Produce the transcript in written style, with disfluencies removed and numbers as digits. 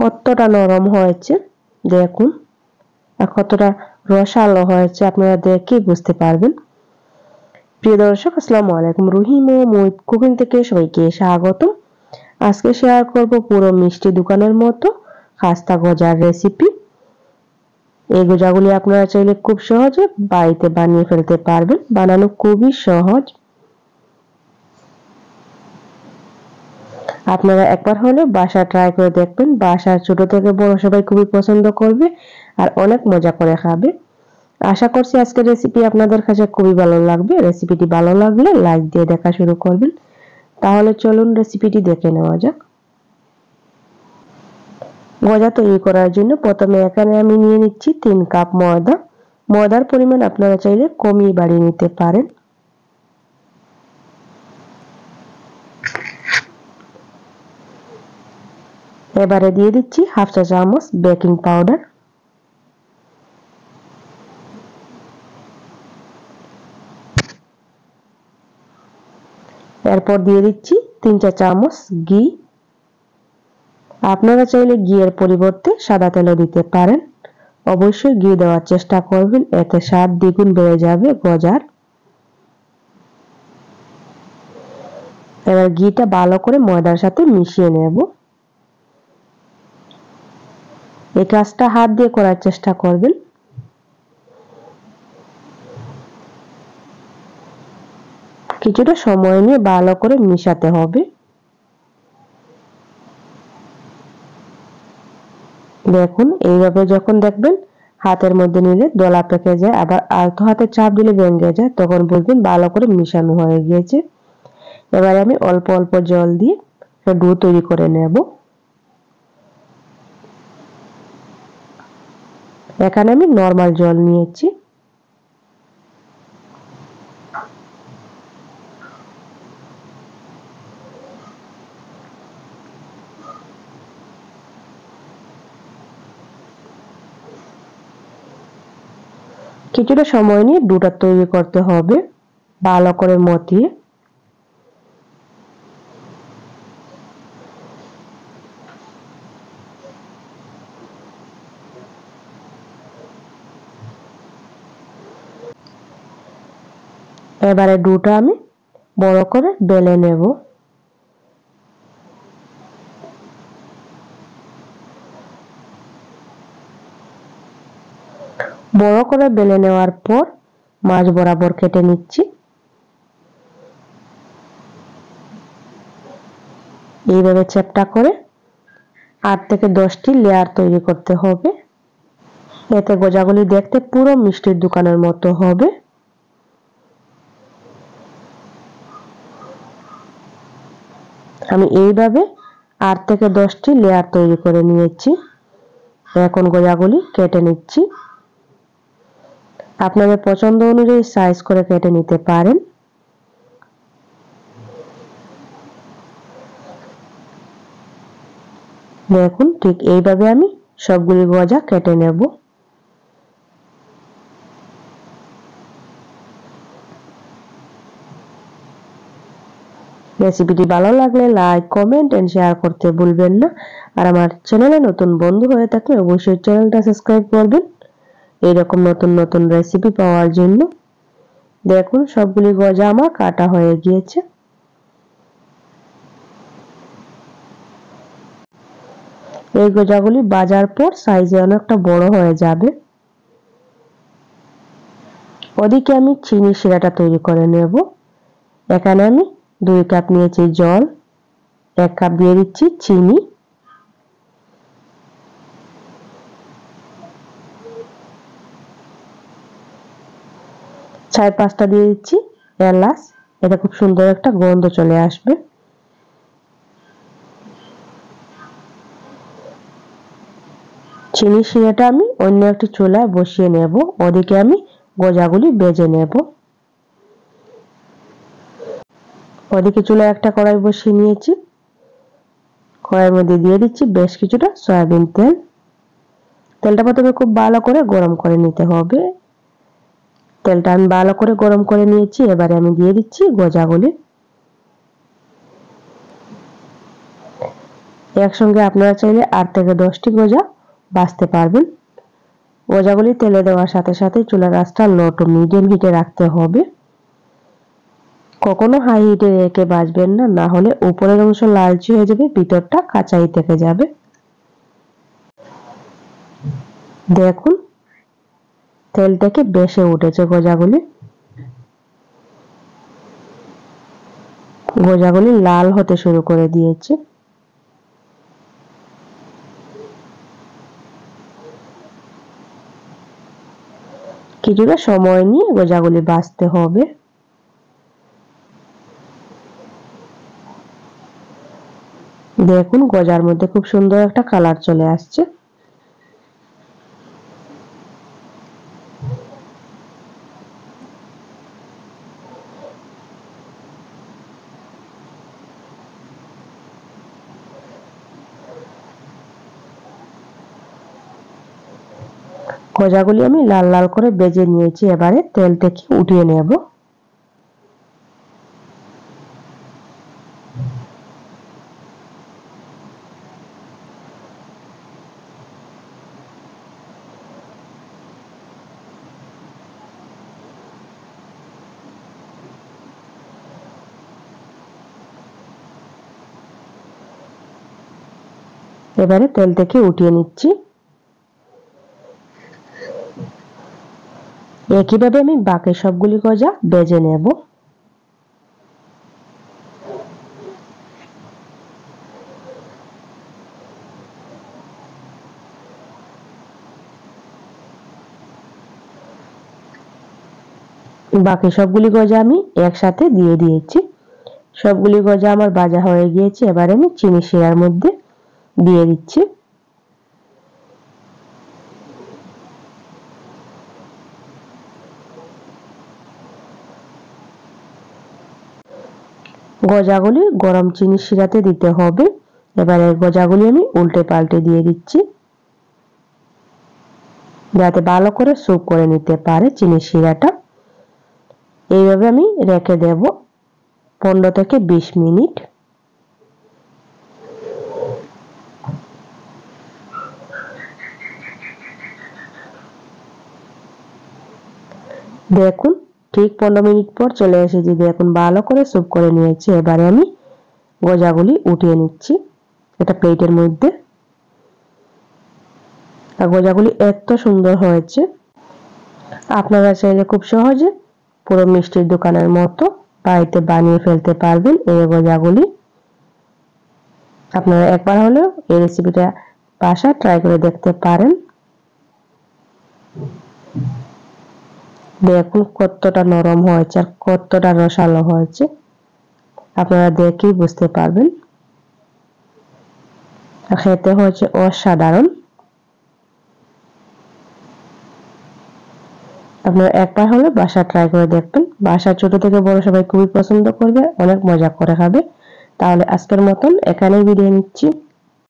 কতটা নরম হয়েছে দেখুন, আর কতটা রসালো হয়েছে আপনারা দেখেই বুঝতে পারবেন। প্রিয় দর্শক, আসসালামু আলাইকুম। রহিম ও মুহিত কুকিং থেকে সবাইকে স্বাগতম। আজকে শেয়ার করব পুরো মিষ্টি দোকানের মতো খাস্তা গজার রেসিপি। এই গজাগুলি আপনারা চাইলে খুব সহজে বাড়িতে বানিয়ে ফেলতে পারবেন। বানানো খুবই সহজ। আপনারা একবার হলে বাসা ট্রাই করে দেখবেন। বাসার ছোট থেকে বড় সবাই খুবই পছন্দ করবে আর অনেক মজা করে খাবে। আশা করছি আজকের রেসিপি আপনাদের কাছে খুবই ভালো লাগবে। রেসিপিটি ভালো লাগলে লাইক দিয়ে দেখা শুরু করবেন। তাহলে চলুন রেসিপিটি দেখে নেওয়া যাক। গজা তৈরি করার জন্য প্রথমে এখানে আমি নিয়ে নিচ্ছি 3 কাপ ময়দা। ময়দার পরিমাণ আপনারা চাইলে কমিয়ে বাড়িয়ে নিতে পারেন। এবারে দিয়ে দিচ্ছি হাফ চা চামচ বেকিং পাউডার। এরপর দিয়ে দিচ্ছি 3 চা চামচ ঘি। আপনারা চাইলে ঘিয়ের পরিবর্তে সাদা তেলও দিতে পারেন। অবশ্যই ঘি দেওয়ার চেষ্টা করবেন, এতে স্বাদ দ্বিগুণ বেড়ে যাবে গজার। এবার ঘিটা ভালো করে ময়দার সাথে মিশিয়ে নেব। এই কাজটা হাত দিয়ে করার চেষ্টা করবেন। কিছুটা সময় নিয়ে ভালো করে মিশাতে হবে। দেখুন, এইভাবে যখন দেখবেন হাতের মধ্যে নিলে দলা পেকে যায়, আবার আলতো হাতে চাপ দিলে ভেঙে যায়, তখন বুঝবেন ভালো করে মিশানো হয়ে গিয়েছে। এবার আমি অল্প অল্প জল দিয়ে ডো তৈরি করে নেব। এখানে আমি নরমাল জল নিয়েছি। কিছুটা সময় নিয়ে ডোটা তৈরি করতে হবে ভালো করে মথিয়ে। এবারে ডোটা আমি বড় করে বেলে নেব। বড় করে বেলে নেওয়ার পর মাঝ বরাবর কেটে নিচ্ছি। এইভাবে চ্যাপ্টা করে 8 থেকে 10টি লেয়ার তৈরি করতে হবে। এতে গজাগুলি দেখতে পুরো মিষ্টির দোকানের মতো হবে। আমি এইভাবে 8 থেকে 10টি লেয়ার তৈরি করে নিয়েছি। এখন গজাগুলি কেটে নিচ্ছি। আপনাদের পছন্দ অনুযায়ী সাইজ করে কেটে নিতে পারেন। দেখুন, ঠিক এইভাবে আমি সবগুলি গজা কেটে নেব। রেসিপিটি ভালো লাগলে লাইক, কমেন্ট এন্ড শেয়ার করতে ভুলবেন না। আর আমার চ্যানেলে নতুন বন্ধু হয়ে থাকলে অবশ্যই চ্যানেলটা সাবস্ক্রাইব করবেন এইরকম নতুন নতুন রেসিপি পাওয়ার জন্য। দেখুন, সবগুলি গজা আমার কাটা হয়ে গিয়েছে। এই গজাগুলি ভাজার পর সাইজে অনেকটা বড় হয়ে যাবে। ওদিকে আমি চিনি শিরাটা তৈরি করে নেব। এখানে আমি 2 কাপ নিয়েছি জল, 1 কাপ দিয়ে দিচ্ছি চিনি, 4-5টা দিয়ে দিচ্ছি এলাচ। এটা খুব সুন্দর একটা গন্ধ চলে আসবে। চিনি শিরাটা আমি অন্য একটি চুলায় বসিয়ে নেব। ওদিকে আমি গজাগুলি ভেজে নেব। ওদিকে চুলায় একটা কড়াই বসিয়ে নিয়েছি। কড়াইয়ের মধ্যে দিয়ে দিচ্ছি বেশ কিছুটা সয়াবিন তেল। তেলটা প্রথমে খুব ভালো করে গরম করে নিতে হবে। তেলটা আমি ভালো করে গরম করে নিয়েছি। এবারে আমি দিয়ে দিচ্ছি গজাগুলি। একসঙ্গে আপনারা চাইলে 8 থেকে 10টি গজা ভাজতে পারবেন। গজাগুলি তেলে দেওয়ার সাথে সাথে চুলার আঁচটা লো টু মিডিয়াম হিটে রাখতে হবে। কখনো হাই হিটে রেখে ভাজবেন না, না হলে উপরের অংশ লালচে হয়ে যাবে, ভিতরটা কাঁচাই থেকে যাবে। দেখুন তেল থেকে বেশে উঠেছে গজাগুলি লাল হতে শুরু করে দিয়েছে। কিছুটা সময় নিয়ে গজাগুলি ভাজতে হবে। দেখুন গজার মধ্যে খুব সুন্দর একটা কালার চলে আসছে। গজাগুলি আমি লাল লাল করে ভেজে নিয়েছি, এবারে তেল থেকে উঠিয়ে নেব। এবারে তেল থেকে উঠিয়ে নিচ্ছি। একইভাবে আমি বাকি সবগুলি গজা ভেজে নেব। বাকি সবগুলি গজা আমি একসাথে দিয়ে দিয়েছি। সবগুলি গজা আমার ভাজা হয়ে গিয়েছে, এবারে আমি চিনি শিরার মধ্যে দিয়ে দিচ্ছি। গজাগুলি গরম চিনি শিরাতে দিতে হবে। এবারে গজাগুলি আমি উল্টে পাল্টে দিয়ে দিচ্ছি, যাতে ভালো করে স্যুপ করে নিতে পারে চিনি শিরাটা। এইভাবে আমি রেখে দেব 15 থেকে 20 মিনিট। দেখুন ঠিক 15 মিনিট পর চলে এসেছি। দেখুন ভালো করে স্যুপ করে নিয়েছি। এবারে আমি গজাগুলি উঠিয়ে নিচ্ছি এটা প্লেটের মধ্যে। আর গজাগুলি এত সুন্দর হয়েছে, আপনারা চাইলে খুব সহজে পুরো মিষ্টির দোকানের মতো বাড়িতে বানিয়ে ফেলতে পারবেন এই গজাগুলি। আপনারা একবার হলেও এই রেসিপিটা বাসায় ট্রাই করে দেখতে পারেন। দেখুন কতটা নরম হয়েছে আর কতটা রসালো হয়েছে, আপনারা দেখেই বুঝতে পারবেন। খেতে হয়েছে অসাধারণ। আপনারা একবার হলে বাসা ট্রাই করে দেখবেন। বাসা ছোট থেকে বড় সবাই খুবই পছন্দ করবে, অনেক মজা করে খাবে। তাহলে আজকের মতন এখানেই বিদায় নিচ্ছি।